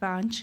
5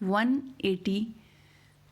180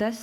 10